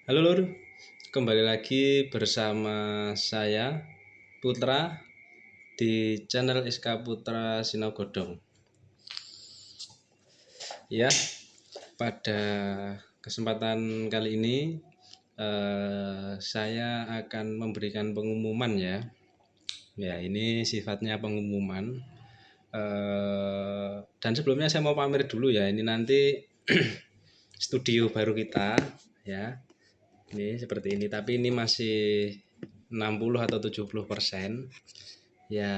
Halo Lur, kembali lagi bersama saya Putra di channel SK Putra Sinau Godong. Ya, pada kesempatan kali ini saya akan memberikan pengumuman ya. Ya, ini sifatnya pengumuman. Dan sebelumnya saya mau pamer dulu ya. Ini nanti studio baru kita ya. Ini seperti ini, tapi ini masih 60 atau 70%. Ya,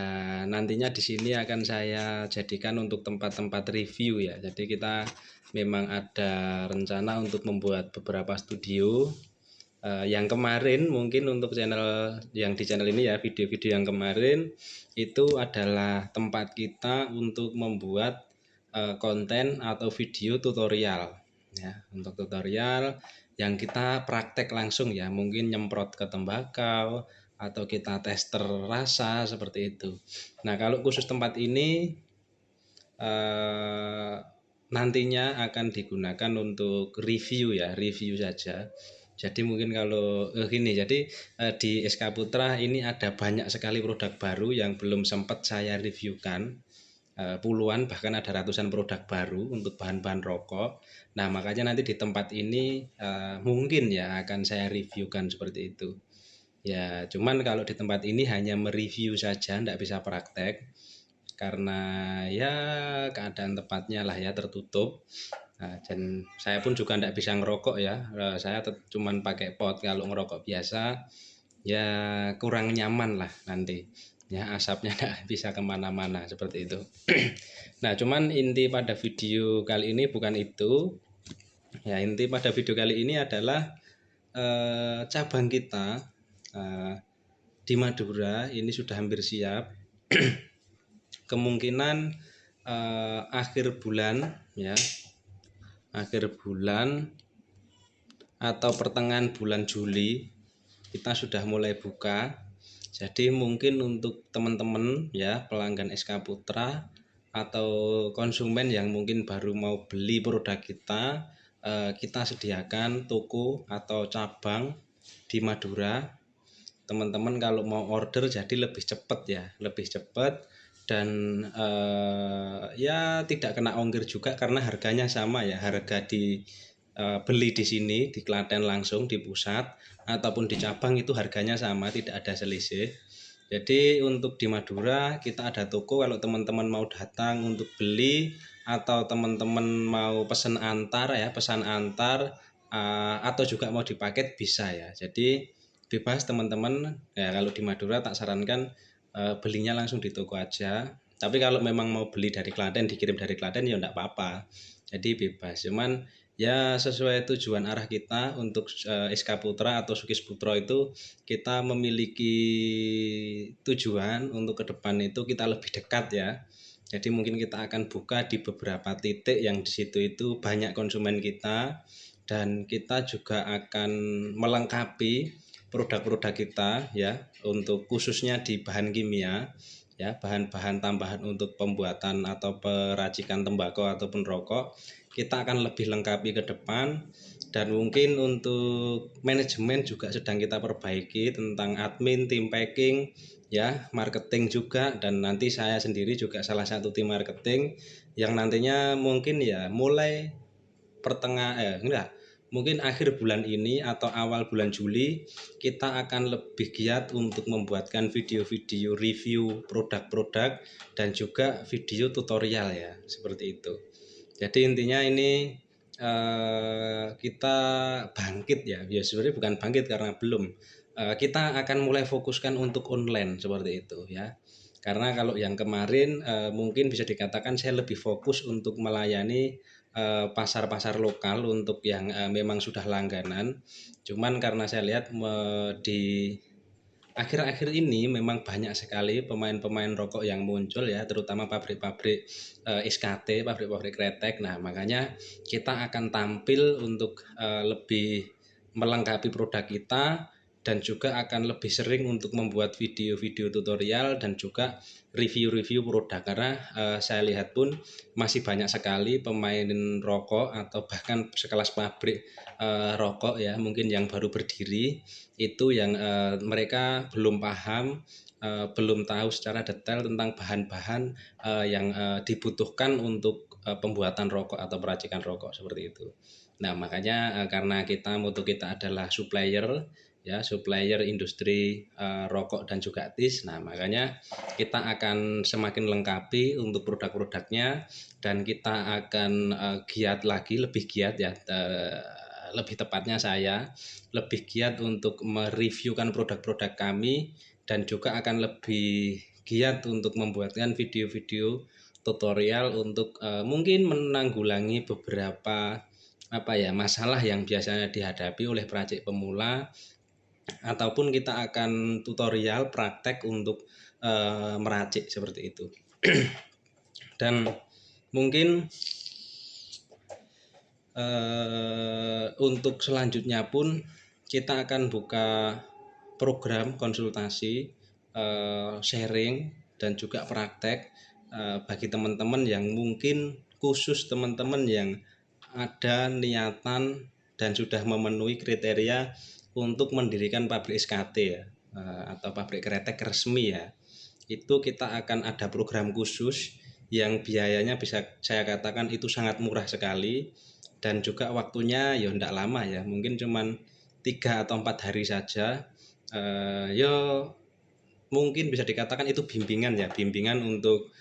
nantinya di sini akan saya jadikan untuk tempat-tempat review ya. Jadi kita memang ada rencana untuk membuat beberapa studio. Yang kemarin mungkin untuk channel yang di channel ini ya, video-video yang kemarin itu adalah tempat kita untuk membuat konten atau video tutorial ya, untuk tutorial yang kita praktek langsung ya, mungkin nyemprot ke tembakau atau kita tester rasa seperti itu. Nah, kalau khusus tempat ini eh, nantinya akan digunakan untuk review ya, review saja. Jadi mungkin kalau gini, jadi di SK Putra ini ada banyak sekali produk baru yang belum sempat saya reviewkan. Puluhan bahkan ada ratusan produk baru untuk bahan-bahan rokok. Nah, makanya nanti di tempat ini mungkin ya akan saya reviewkan seperti itu. Ya, cuman kalau di tempat ini hanya mereview saja, tidak bisa praktek karena ya keadaan tepatnya lah ya tertutup. Nah, dan saya pun juga tidak bisa ngerokok ya. Saya cuman pakai pot. Kalau ngerokok biasa ya kurang nyaman lah nanti. Ya asapnya tidak bisa kemana-mana seperti itu. Nah, cuman inti pada video kali ini bukan itu. Ya, inti pada video kali ini adalah cabang kita eh, di Madura ini sudah hampir siap. Kemungkinan akhir bulan ya, akhir bulan atau pertengahan bulan Juli kita sudah mulai buka. Jadi mungkin untuk teman-teman ya pelanggan SK Putra atau konsumen yang mungkin baru mau beli produk kita sediakan toko atau cabang di Madura. Teman-teman kalau mau order jadi lebih cepat ya, lebih cepat dan ya tidak kena ongkir juga karena harganya sama ya, harga di beli di sini di Klaten langsung di pusat ataupun di cabang itu harganya sama, tidak ada selisih. Jadi untuk di Madura kita ada toko, kalau teman-teman mau datang untuk beli atau teman-teman mau pesan antar ya, pesan antar atau juga mau dipaket bisa ya. Jadi bebas teman-teman ya, kalau di Madura tak sarankan belinya langsung di toko aja. Tapi kalau memang mau beli dari Klaten, dikirim dari Klaten ya enggak apa-apa. Jadi bebas. Cuman ya sesuai tujuan arah kita untuk SK Putra atau Sukis Putro itu kita memiliki tujuan untuk ke depan itu kita lebih dekat ya. Jadi mungkin kita akan buka di beberapa titik yang di situ itu banyak konsumen kita, dan kita juga akan melengkapi produk-produk kita ya untuk khususnya di bahan kimia ya, bahan-bahan tambahan untuk pembuatan atau peracikan tembakau ataupun rokok kita akan lebih lengkapi ke depan. Dan mungkin untuk manajemen juga sedang kita perbaiki tentang admin, tim packing ya, marketing juga, dan nanti saya sendiri juga salah satu tim marketing yang nantinya mungkin ya mulai enggak, mungkin akhir bulan ini atau awal bulan Juli kita akan lebih giat untuk membuatkan video-video review produk-produk dan juga video tutorial ya, seperti itu. Jadi intinya ini kita bangkit ya, ya sebenarnya bukan bangkit karena belum. Kita akan mulai fokuskan untuk online seperti itu ya. Karena kalau yang kemarin mungkin bisa dikatakan saya lebih fokus untuk melayani pasar-pasar lokal untuk yang memang sudah langganan. Cuman karena saya lihat di akhir-akhir ini memang banyak sekali pemain-pemain rokok yang muncul ya, terutama pabrik-pabrik SKT, pabrik-pabrik kretek. Nah, makanya kita akan tampil untuk lebih melengkapi produk kita dan juga akan lebih sering untuk membuat video-video tutorial dan juga review-review produk, karena saya lihat pun masih banyak sekali pemain rokok atau bahkan sekelas pabrik rokok ya, mungkin yang baru berdiri itu yang mereka belum paham, belum tahu secara detail tentang bahan-bahan yang dibutuhkan untuk pembuatan rokok atau peracikan rokok seperti itu. Nah, makanya karena mutu kita adalah supplier ya, supplier industri rokok dan juga tis. Nah, makanya kita akan semakin lengkapi untuk produk-produknya, dan kita akan giat lagi, lebih giat ya, lebih tepatnya saya lebih giat untuk mereviewkan produk-produk kami, dan juga akan lebih giat untuk membuatkan video-video tutorial untuk mungkin menanggulangi beberapa masalah yang biasanya dihadapi oleh peracik pemula, ataupun kita akan tutorial praktek untuk meracik seperti itu. Dan mungkin untuk selanjutnya pun kita akan buka program konsultasi, sharing dan juga praktek bagi teman-teman yang mungkin khusus teman-teman yang ada niatan dan sudah memenuhi kriteria untuk mendirikan pabrik SKT ya, atau pabrik kretek resmi ya. Itu kita akan ada program khusus yang biayanya bisa saya katakan itu sangat murah sekali, dan juga waktunya ya tidak lama ya, mungkin cuman 3 atau 4 hari saja. Ya mungkin bisa dikatakan itu bimbingan ya, bimbingan untuk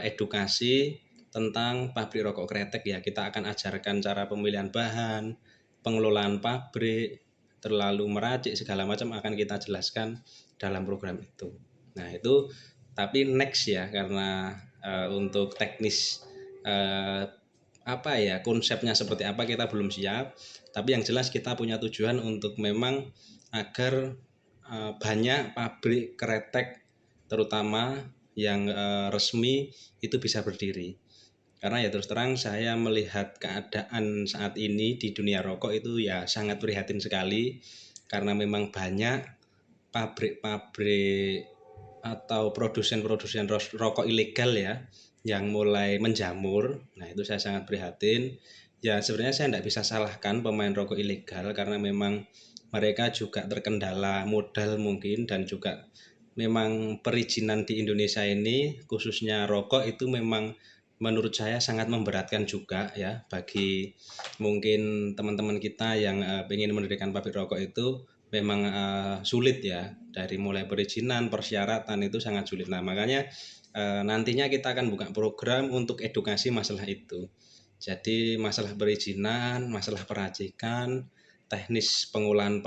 edukasi tentang pabrik rokok kretek ya. Kita akan ajarkan cara pemilihan bahan, pengelolaan pabrik, terlalu meracik segala macam akan kita jelaskan dalam program itu. Nah, itu tapi next ya, karena untuk teknis konsepnya seperti apa kita belum siap. Tapi yang jelas kita punya tujuan untuk memang agar banyak pabrik kretek terutama yang resmi itu bisa berdiri. Karena ya terus terang saya melihat keadaan saat ini di dunia rokok itu ya sangat prihatin sekali, karena memang banyak pabrik-pabrik atau produsen-produsen rokok ilegal ya yang mulai menjamur. Nah, itu saya sangat prihatin. Ya sebenarnya saya tidak bisa salahkan pemain rokok ilegal, karena memang mereka juga terkendala modal mungkin, dan juga memang perizinan di Indonesia ini khususnya rokok itu memang menurut saya sangat memberatkan juga ya, bagi mungkin teman-teman kita yang ingin mendirikan pabrik rokok itu memang sulit ya, dari mulai perizinan, persyaratan itu sangat sulit. Nah, makanya nantinya kita akan buka program untuk edukasi masalah itu. Jadi masalah perizinan, masalah peracikan, teknis pengolahan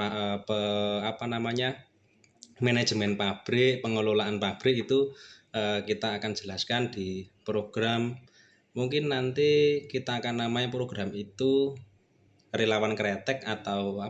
manajemen pabrik, pengelolaan pabrik itu kita akan jelaskan di program. Mungkin nanti kita akan namanya program itu relawan kretek atau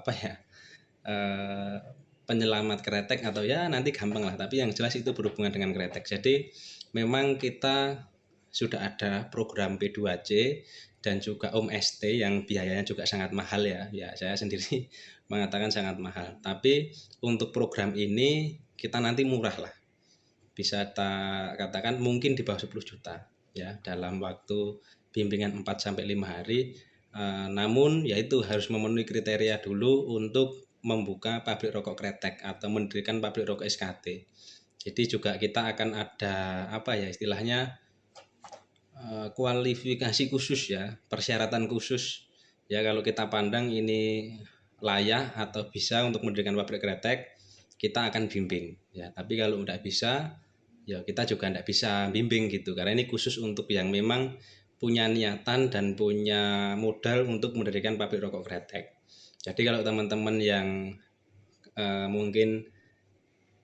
penyelamat kretek, atau ya nanti gampang lah, tapi yang jelas itu berhubungan dengan kretek. Jadi memang kita sudah ada program P2C dan juga ST yang biayanya juga sangat mahal ya. Ya saya sendiri mengatakan sangat mahal. Tapi untuk program ini kita nanti murah lah. Bisa tak katakan mungkin di bawah 10 juta ya, dalam waktu bimbingan 4 sampai 5 hari. Namun yaitu harus memenuhi kriteria dulu untuk membuka pabrik rokok kretek atau mendirikan pabrik rokok SKT. Jadi juga kita akan ada istilahnya kualifikasi khusus ya, persyaratan khusus ya. Kalau kita pandang ini layak atau bisa untuk mendirikan pabrik kretek, kita akan bimbing ya. Tapi kalau udah bisa ya kita juga tidak bisa bimbing gitu, karena ini khusus untuk yang memang punya niatan dan punya modal untuk mendirikan pabrik rokok kretek. Jadi kalau teman-teman yang mungkin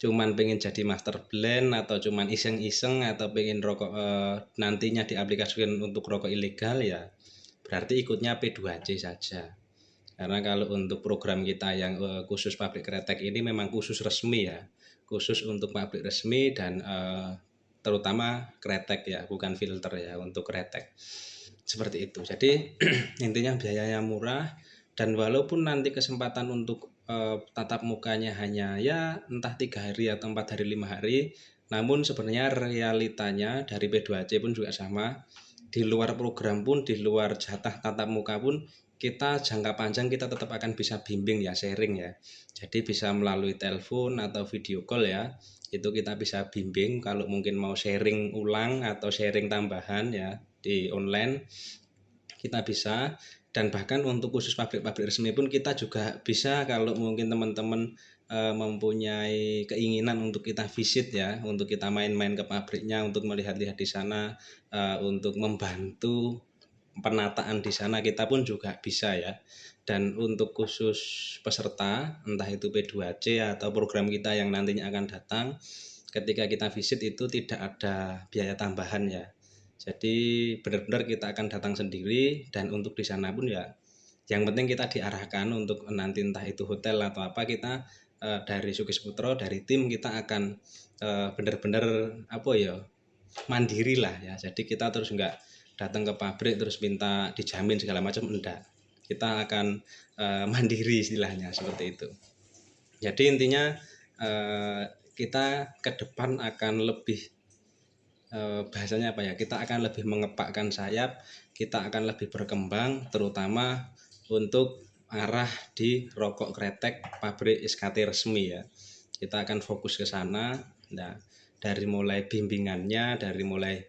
cuman pengen jadi master blend, atau cuman iseng-iseng, atau pengen rokok nantinya diaplikasikan untuk rokok ilegal, ya berarti ikutnya P2C saja. Karena kalau untuk program kita yang khusus pabrik kretek ini memang khusus resmi ya, khusus untuk pabrik resmi, dan terutama kretek ya, bukan filter ya, untuk kretek seperti itu. Jadi intinya biayanya murah, Dan walaupun nanti kesempatan untuk tatap mukanya hanya ya entah 3 hari atau 4 hari 5 hari, namun sebenarnya realitanya dari P2C pun juga sama. Di luar program pun, di luar jatah tatap muka pun, kita jangka panjang kita tetap akan bisa bimbing ya, sharing ya. Jadi bisa melalui telepon atau video call ya. Itu kita bisa bimbing kalau mungkin mau sharing ulang atau sharing tambahan ya di online kita bisa. Dan bahkan untuk khusus pabrik-pabrik resmi pun kita juga bisa kalau mungkin teman-teman mempunyai keinginan untuk kita visit ya, untuk kita main-main ke pabriknya, untuk melihat-lihat di sana, untuk membantu penataan di sana kita pun juga bisa ya. Dan untuk khusus peserta entah itu P2C atau program kita yang nantinya akan datang, ketika kita visit itu tidak ada biaya tambahan ya. Jadi benar-benar kita akan datang sendiri, dan untuk di sana pun ya yang penting kita diarahkan untuk nanti entah itu hotel atau apa, kita dari Sukis Putro, dari tim kita akan benar-benar apa ya, mandiri lah ya. Jadi kita terus nggak datang ke pabrik terus minta dijamin segala macam, enggak. Kita akan mandiri istilahnya seperti itu. Jadi intinya kita ke depan akan lebih bahasanya apa ya, kita akan lebih mengepakkan sayap, kita akan lebih berkembang terutama untuk arah di rokok kretek pabrik SKT resmi ya. Kita akan fokus ke sana. Nah, dari mulai bimbingannya, dari mulai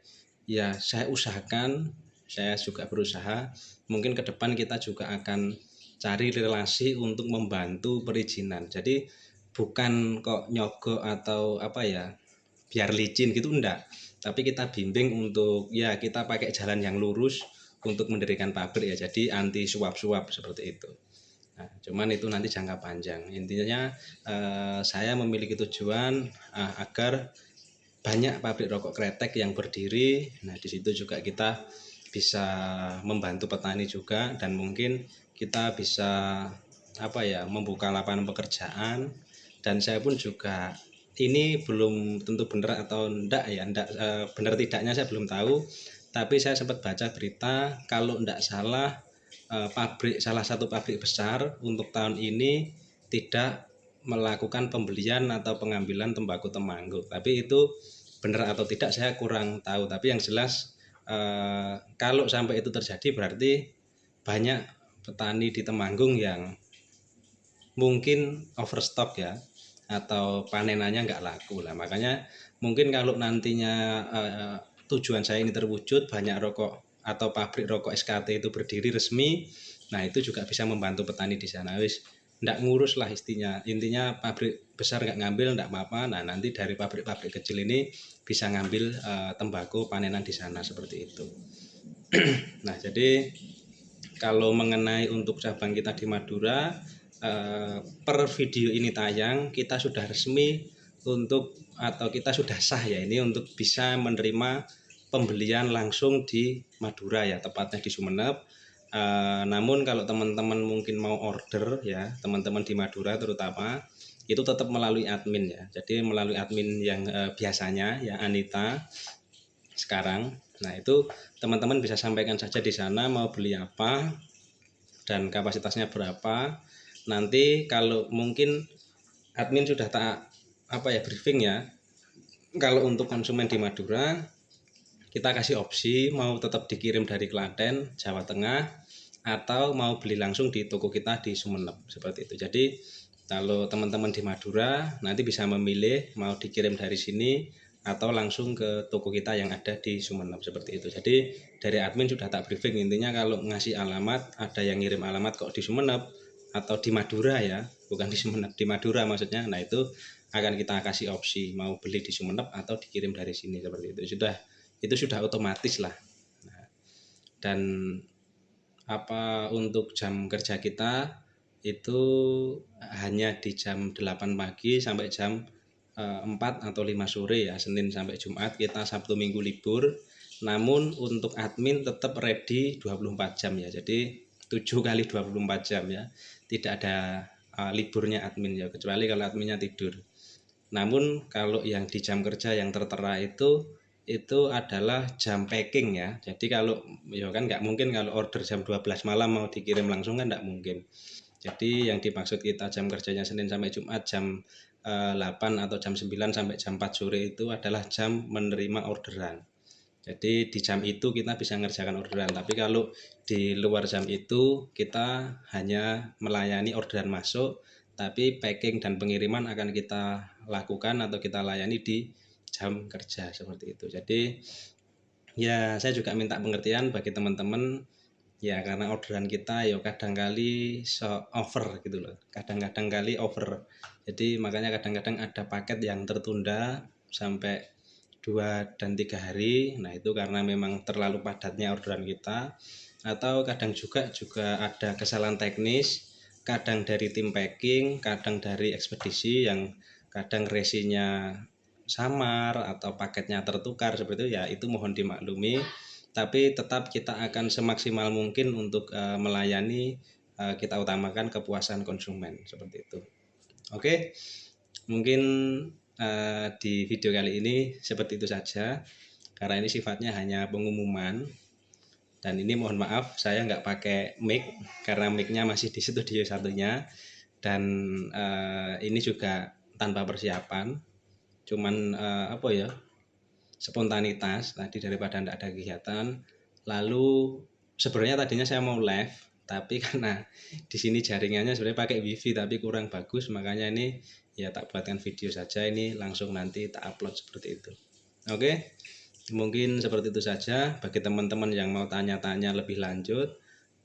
ya saya usahakan, saya juga berusaha mungkin ke depan kita juga akan cari relasi untuk membantu perizinan. Jadi bukan kok nyogok atau apa ya biar licin gitu, enggak, tapi kita bimbing untuk ya kita pakai jalan yang lurus untuk mendirikan pabrik ya, jadi anti suap-suap seperti itu. Nah, cuman itu nanti jangka panjang. Intinya saya memiliki tujuan agar banyak pabrik rokok kretek yang berdiri. Nah, di situ juga kita bisa membantu petani juga, dan mungkin kita bisa apa ya, membuka lapangan pekerjaan. Dan saya pun juga ini belum tentu benar atau enggak ya, enggak benar tidaknya saya belum tahu, tapi saya sempat baca berita kalau enggak salah pabrik, salah satu pabrik besar untuk tahun ini tidak melakukan pembelian atau pengambilan tembakau Temanggung. Tapi itu benar atau tidak saya kurang tahu, tapi yang jelas kalau sampai itu terjadi berarti banyak petani di Temanggung yang mungkin overstock ya, atau panenannya nggak laku lah. Makanya mungkin kalau nantinya tujuan saya ini terwujud, banyak rokok atau pabrik rokok SKT itu berdiri resmi, nah itu juga bisa membantu petani di sana. Wis nggak ngurus lah intinya pabrik besar nggak ngambil nggak apa-apa. Nah nanti dari pabrik-pabrik kecil ini bisa ngambil tembakau panenan di sana seperti itu. Nah jadi kalau mengenai untuk cabang kita di Madura, per video ini tayang kita sudah resmi untuk, atau kita sudah sah ya ini untuk bisa menerima pembelian langsung di Madura ya, tepatnya di Sumeneb. Namun kalau teman-teman mungkin mau order ya, teman-teman di Madura terutama, itu tetap melalui admin ya. Jadi melalui admin yang biasanya ya, Anita sekarang. Nah itu teman-teman bisa sampaikan saja di sana mau beli apa dan kapasitasnya berapa. Nanti kalau mungkin admin sudah tak apa ya briefing ya. Kalau untuk konsumen di Madura kita kasih opsi mau tetap dikirim dari Klaten, Jawa Tengah, atau mau beli langsung di toko kita di Sumeneb seperti itu. Jadi kalau teman-teman di Madura nanti bisa memilih mau dikirim dari sini atau langsung ke toko kita yang ada di Sumeneb seperti itu. Jadi dari admin sudah tak briefing, intinya kalau ngasih alamat, ada yang ngirim alamat kok di Sumeneb atau di Madura ya, bukan di Sumeneb, di Madura maksudnya. Nah itu akan kita kasih opsi mau beli di Sumeneb atau dikirim dari sini seperti itu. Itu sudah otomatis lah. Nah, dan apa untuk jam kerja kita itu hanya di jam 8 pagi sampai jam 4 atau 5 sore ya, Senin sampai Jumat. Kita Sabtu Minggu libur. Namun untuk admin tetap ready 24 jam ya. Jadi 7 kali 24 jam ya. Tidak ada liburnya admin ya, kecuali kalau adminnya tidur. Namun kalau yang di jam kerja yang tertera itu itu adalah jam packing ya. Jadi kalau ya kan nggak mungkin kalau order jam 12 malam mau dikirim langsung kan nggak mungkin. Jadi yang dimaksud kita jam kerjanya Senin sampai Jumat jam 8 atau jam 9 sampai jam 4 sore itu adalah jam menerima orderan. Jadi di jam itu kita bisa ngerjakan orderan. Tapi kalau di luar jam itu kita hanya melayani orderan masuk, tapi packing dan pengiriman akan kita lakukan atau kita layani di jam kerja seperti itu. Jadi ya saya juga minta pengertian bagi teman-teman ya karena orderan kita ya kadang kali over gitu loh. Kadang-kadang kali over. Jadi makanya kadang-kadang ada paket yang tertunda sampai 2 dan 3 hari. Nah itu karena memang terlalu padatnya orderan kita, atau kadang juga ada kesalahan teknis, kadang dari tim packing, kadang dari ekspedisi yang kadang resinya samar atau paketnya tertukar seperti itu ya, itu mohon dimaklumi, tapi tetap kita akan semaksimal mungkin untuk melayani, kita utamakan kepuasan konsumen seperti itu. Oke, mungkin di video kali ini seperti itu saja karena ini sifatnya hanya pengumuman, dan ini mohon maaf saya nggak pakai mic karena micnya masih di studio satunya, dan ini juga tanpa persiapan, cuman apa ya, spontanitas tadi daripada tidak ada kegiatan. Lalu sebenarnya tadinya saya mau live, tapi karena di sini jaringannya sebenarnya pakai wifi tapi kurang bagus, makanya ini ya tak buatkan video saja, ini langsung nanti tak upload seperti itu. Oke, mungkin seperti itu saja. Bagi teman-teman yang mau tanya-tanya lebih lanjut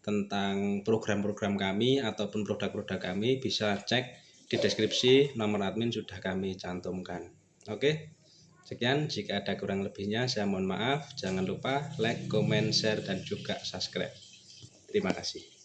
tentang program-program kami ataupun produk-produk kami, bisa cek di deskripsi, nomor admin sudah kami cantumkan. Oke, sekian, jika ada kurang lebihnya saya mohon maaf. Jangan lupa like, comment, share, dan juga subscribe. Terima kasih.